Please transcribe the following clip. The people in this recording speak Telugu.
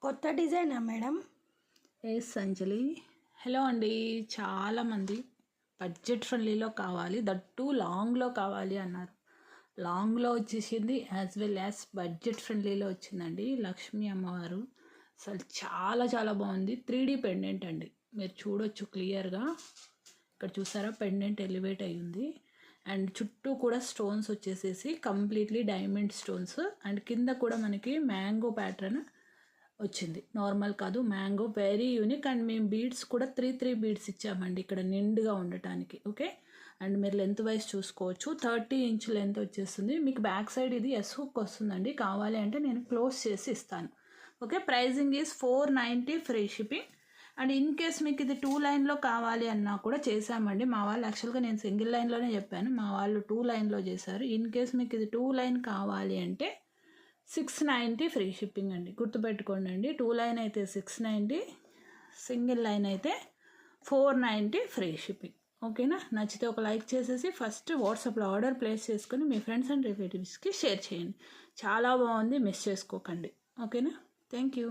కొత్త డిజైనా మేడం? ఎస్ అంజలి. హలో అండి. చాలామంది బడ్జెట్ ఫ్రెండ్లీలో కావాలి, దట్టు లాంగ్లో కావాలి అన్నారు. లాంగ్లో వచ్చేసింది, యాజ్ వెల్ యాజ్ బడ్జెట్ ఫ్రెండ్లీలో వచ్చిందండి. లక్ష్మీ అమ్మవారు అసలు చాలా చాలా బాగుంది. 3D పెండెంట్ అండి, మీరు చూడొచ్చు క్లియర్గా. ఇక్కడ చూసారా, పెండెంట్ ఎలివేట్ అయి ఉంది. అండ్ చుట్టూ కూడా స్టోన్స్ వచ్చేసేసి కంప్లీట్లీ డైమండ్ స్టోన్స్. అండ్ కింద కూడా మనకి మ్యాంగో ప్యాటర్న్ వచ్చింది, నార్మల్ కాదు, మ్యాంగో. Very unique. అండ్ మేము బీడ్స్ కూడా త్రీ బీడ్స్ ఇచ్చామండి ఇక్కడ నిండుగా ఉండటానికి. ఓకే. అండ్ మీరు లెంత్ వైజ్ చూసుకోవచ్చు, 30 ఇంచ్ లెంత్ వచ్చేస్తుంది. మీకు బ్యాక్ సైడ్ ఇది ఎస్ హుక్ వస్తుందండి. కావాలి అంటే నేను క్లోజ్ చేసి ఇస్తాను. Okay. Pricing is 490 free shipping. And in case మీకు ఇది 2 లైన్లో కావాలి అన్నా కూడా చేసామండి. మా వాళ్ళు యాక్చువల్గా నేను సింగిల్ లైన్లోనే చెప్పాను, మా వాళ్ళు 2 లైన్లో చేశారు. ఇన్ కేస్ మీకు ఇది 2 లైన్ కావాలి అంటే 690 ఫ్రీ షిప్పింగ్ అండి. గుర్తుపెట్టుకోండి అండి, 2 లైన్ అయితే 690, సింగిల్ లైన్ అయితే 490 ఫ్రీ షిప్పింగ్. ఓకేనా? నచ్చితే ఒక లైక్ చేసేసి ఫస్ట్ వాట్సాప్లో ఆర్డర్ ప్లేస్ చేసుకొని మీ ఫ్రెండ్స్ అండ్ రిలేటివ్స్కి షేర్ చేయండి. చాలా బాగుంది, మిస్ చేసుకోకండి. ఓకేనా? Thank you.